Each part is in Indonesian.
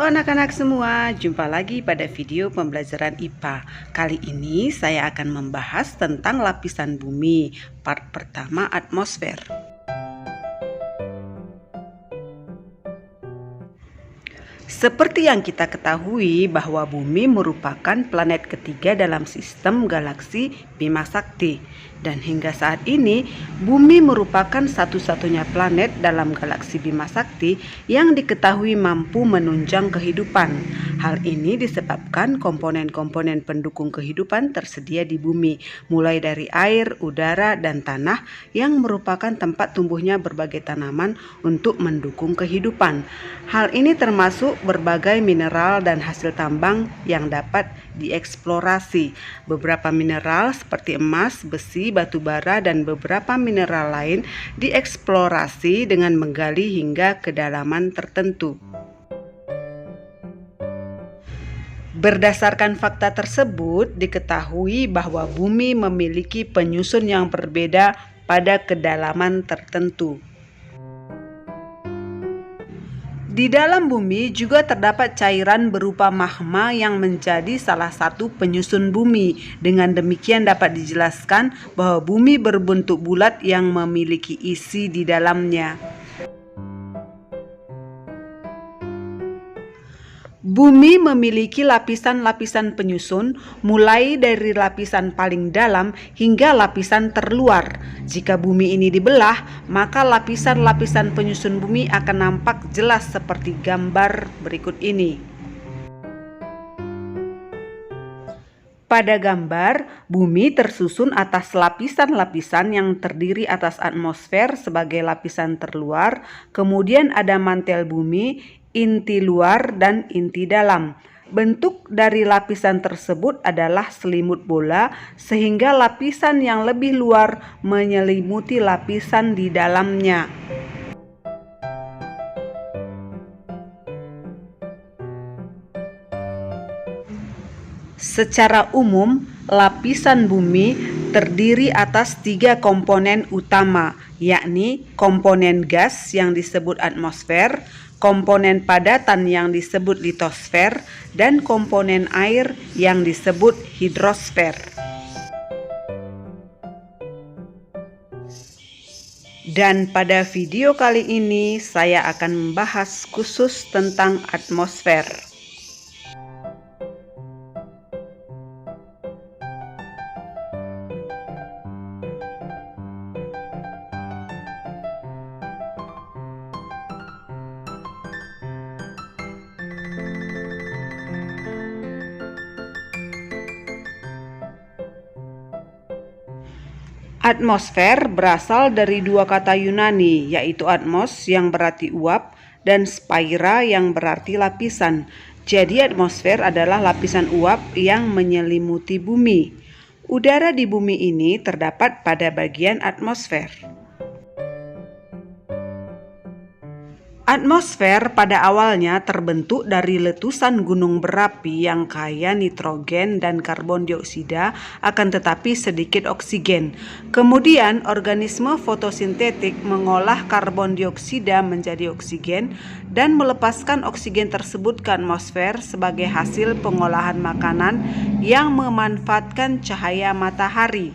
anak-anak semua, jumpa lagi pada video pembelajaran IPA. Kali ini saya akan membahas tentang lapisan bumi, part pertama atmosfer. Seperti yang kita ketahui bahwa bumi merupakan planet ketiga dalam sistem galaksi Bima Sakti. Dan hingga saat ini, bumi merupakan satu-satunya planet dalam galaksi Bima Sakti yang diketahui mampu menunjang kehidupan. Hal ini disebabkan komponen-komponen pendukung kehidupan tersedia di bumi, mulai dari air, udara, dan tanah yang merupakan tempat tumbuhnya berbagai tanaman untuk mendukung kehidupan. Hal ini termasuk berbagai mineral dan hasil tambang yang dapat dieksplorasi. Beberapa mineral seperti emas, besi, batu bara, dan beberapa mineral lain dieksplorasi dengan menggali hingga kedalaman tertentu. Berdasarkan fakta tersebut, diketahui bahwa bumi memiliki penyusun yang berbeda pada kedalaman tertentu. Di dalam bumi juga terdapat cairan berupa magma yang menjadi salah satu penyusun bumi. Dengan demikian dapat dijelaskan bahwa bumi berbentuk bulat yang memiliki isi di dalamnya. Bumi memiliki lapisan-lapisan penyusun, mulai dari lapisan paling dalam hingga lapisan terluar. Jika bumi ini dibelah, maka lapisan-lapisan penyusun bumi akan nampak jelas seperti gambar berikut ini. Pada gambar, bumi tersusun atas lapisan-lapisan yang terdiri atas atmosfer sebagai lapisan terluar, kemudian ada mantel bumi, inti luar, dan inti dalam. Bentuk dari lapisan tersebut adalah selimut bola, sehingga lapisan yang lebih luar menyelimuti lapisan di dalamnya. Secara umum, lapisan bumi terdiri atas 3 komponen utama, yakni komponen gas yang disebut atmosfer, komponen padatan yang disebut litosfer, dan komponen air yang disebut hidrosfer. Dan pada video kali ini saya akan membahas khusus tentang atmosfer. Atmosfer berasal dari 2 kata Yunani, yaitu atmos yang berarti uap dan spaira yang berarti lapisan. Jadi atmosfer adalah lapisan uap yang menyelimuti bumi. Udara di bumi ini terdapat pada bagian atmosfer. Atmosfer pada awalnya terbentuk dari letusan gunung berapi yang kaya nitrogen dan karbon dioksida, akan tetapi sedikit oksigen. Kemudian organisme fotosintetik mengolah karbon dioksida menjadi oksigen dan melepaskan oksigen tersebut ke atmosfer sebagai hasil pengolahan makanan yang memanfaatkan cahaya matahari.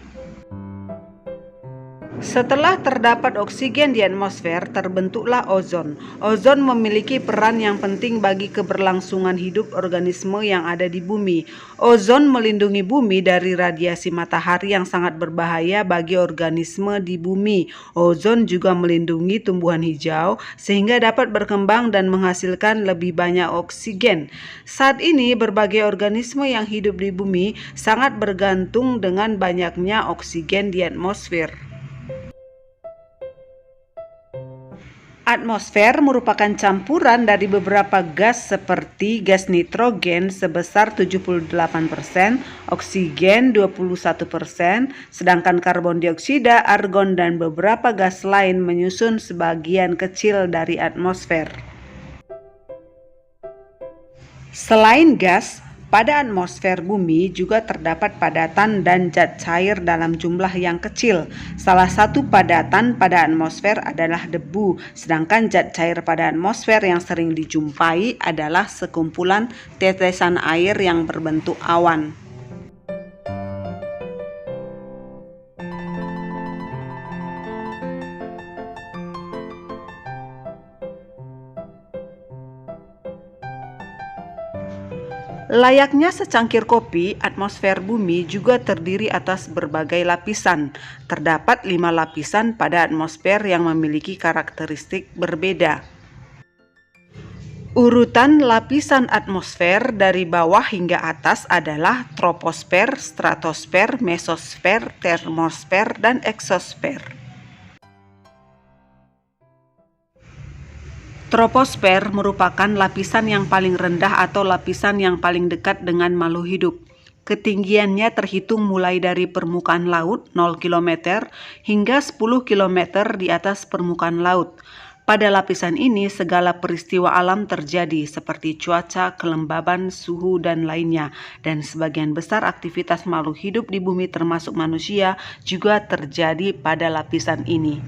Setelah terdapat oksigen di atmosfer, terbentuklah ozon. Ozon memiliki peran yang penting bagi keberlangsungan hidup organisme yang ada di bumi. Ozon melindungi bumi dari radiasi matahari yang sangat berbahaya bagi organisme di bumi. Ozon juga melindungi tumbuhan hijau sehingga dapat berkembang dan menghasilkan lebih banyak oksigen. Saat ini berbagai organisme yang hidup di bumi sangat bergantung dengan banyaknya oksigen di atmosfer. Atmosfer merupakan campuran dari beberapa gas seperti gas nitrogen sebesar 78%, oksigen 21%, sedangkan karbon dioksida, argon, dan beberapa gas lain menyusun sebagian kecil dari atmosfer. Selain gas, Pada atmosfer bumi juga terdapat padatan dan zat cair dalam jumlah yang kecil. Salah satu padatan pada atmosfer adalah debu, sedangkan zat cair pada atmosfer yang sering dijumpai adalah sekumpulan tetesan air yang berbentuk awan. Layaknya secangkir kopi, atmosfer bumi juga terdiri atas berbagai lapisan. Terdapat 5 lapisan pada atmosfer yang memiliki karakteristik berbeda. Urutan lapisan atmosfer dari bawah hingga atas adalah troposfer, stratosfer, mesosfer, termosfer, dan eksosfer. Troposfer merupakan lapisan yang paling rendah atau lapisan yang paling dekat dengan makhluk hidup. Ketinggiannya terhitung mulai dari permukaan laut 0 km hingga 10 km di atas permukaan laut. Pada lapisan ini segala peristiwa alam terjadi seperti cuaca, kelembaban, suhu, dan lainnya. Dan sebagian besar aktivitas makhluk hidup di bumi termasuk manusia juga terjadi pada lapisan ini.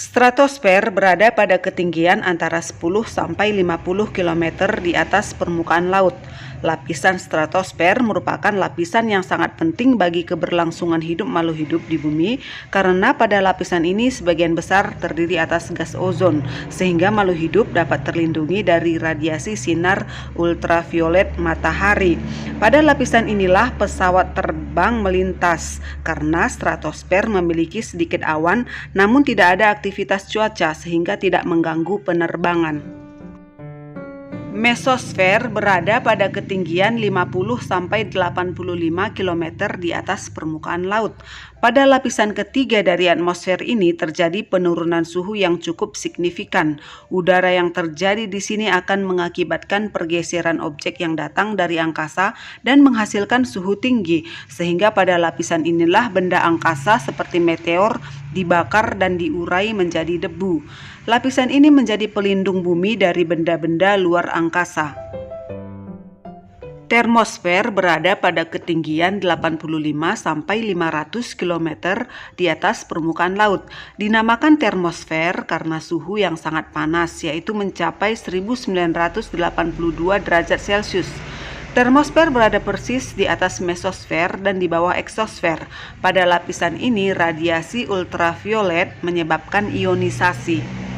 Stratosfer berada pada ketinggian antara 10 sampai 50 km di atas permukaan laut. Lapisan stratosfer merupakan lapisan yang sangat penting bagi keberlangsungan hidup makhluk hidup di bumi karena pada lapisan ini sebagian besar terdiri atas gas ozon sehingga makhluk hidup dapat terlindungi dari radiasi sinar ultraviolet matahari. Pada lapisan inilah pesawat terbang melintas karena stratosfer memiliki sedikit awan namun tidak ada aktivitas cuaca sehingga tidak mengganggu penerbangan. Mesosfer berada pada ketinggian 50 sampai 85 km di atas permukaan laut. Pada lapisan ketiga dari atmosfer ini terjadi penurunan suhu yang cukup signifikan. Udara yang terjadi di sini akan mengakibatkan pergeseran objek yang datang dari angkasa dan menghasilkan suhu tinggi, sehingga pada lapisan inilah benda angkasa seperti meteor dibakar dan diurai menjadi debu. Lapisan ini menjadi pelindung bumi dari benda-benda luar angkasa. Termosfer berada pada ketinggian 85 sampai 500 km di atas permukaan laut. Dinamakan termosfer karena suhu yang sangat panas, yaitu mencapai 1982 derajat Celcius. Termosfer berada persis di atas mesosfer dan di bawah eksosfer. Pada lapisan ini, radiasi ultraviolet menyebabkan ionisasi.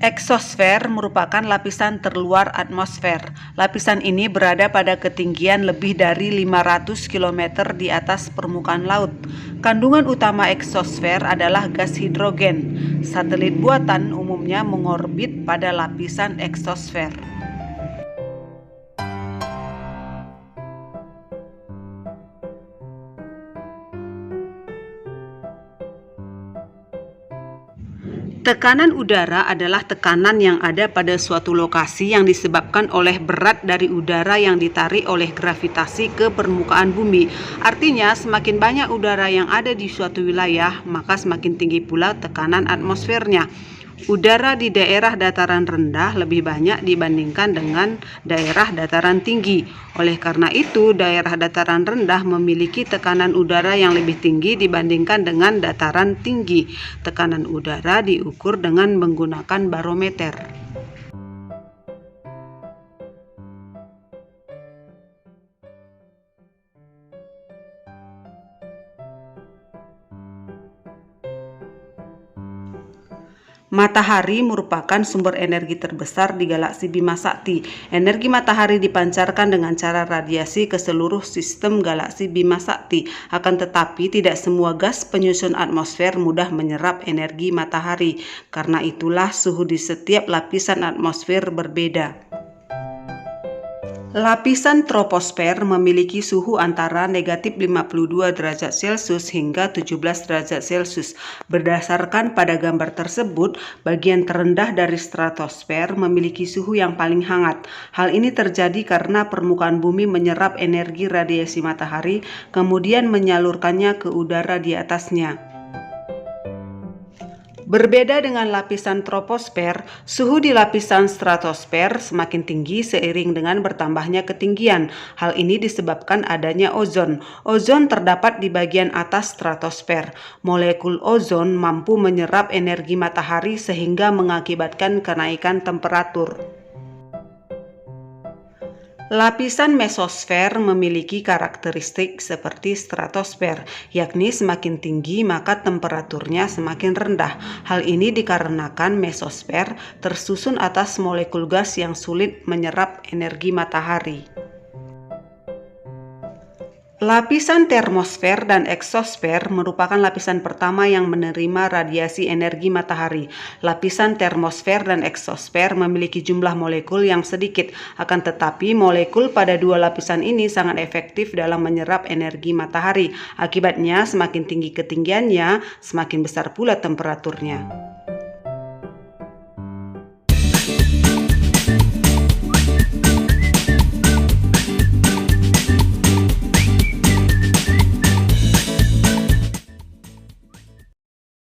Eksosfer merupakan lapisan terluar atmosfer. Lapisan ini berada pada ketinggian lebih dari 500 km di atas permukaan laut. Kandungan utama eksosfer adalah gas hidrogen. Satelit buatan umumnya mengorbit pada lapisan eksosfer. Tekanan udara adalah tekanan yang ada pada suatu lokasi yang disebabkan oleh berat dari udara yang ditarik oleh gravitasi ke permukaan bumi. Artinya, semakin banyak udara yang ada di suatu wilayah, maka semakin tinggi pula tekanan atmosfernya. Udara di daerah dataran rendah lebih banyak dibandingkan dengan daerah dataran tinggi. Oleh karena itu, daerah dataran rendah memiliki tekanan udara yang lebih tinggi dibandingkan dengan dataran tinggi. Tekanan udara diukur dengan menggunakan barometer. Matahari merupakan sumber energi terbesar di galaksi Bima Sakti. Energi matahari dipancarkan dengan cara radiasi ke seluruh sistem galaksi Bima Sakti. Akan tetapi tidak semua gas penyusun atmosfer mudah menyerap energi matahari. Karena itulah suhu di setiap lapisan atmosfer berbeda. Lapisan troposfer memiliki suhu antara negatif 52 derajat Celcius hingga 17 derajat Celcius. Berdasarkan pada gambar tersebut, bagian terendah dari stratosfer memiliki suhu yang paling hangat. Hal ini terjadi karena permukaan bumi menyerap energi radiasi matahari, kemudian menyalurkannya ke udara di atasnya. Berbeda dengan lapisan troposfer, suhu di lapisan stratosfer semakin tinggi seiring dengan bertambahnya ketinggian. Hal ini disebabkan adanya ozon. Ozon terdapat di bagian atas stratosfer. Molekul ozon mampu menyerap energi matahari sehingga mengakibatkan kenaikan temperatur. Lapisan mesosfer memiliki karakteristik seperti stratosfer, yakni semakin tinggi maka temperaturnya semakin rendah. Hal ini dikarenakan mesosfer tersusun atas molekul gas yang sulit menyerap energi matahari. Lapisan termosfer dan eksosfer merupakan lapisan pertama yang menerima radiasi energi matahari. Lapisan termosfer dan eksosfer memiliki jumlah molekul yang sedikit, akan tetapi molekul pada dua lapisan ini sangat efektif dalam menyerap energi matahari. Akibatnya, semakin tinggi ketinggiannya, semakin besar pula temperaturnya.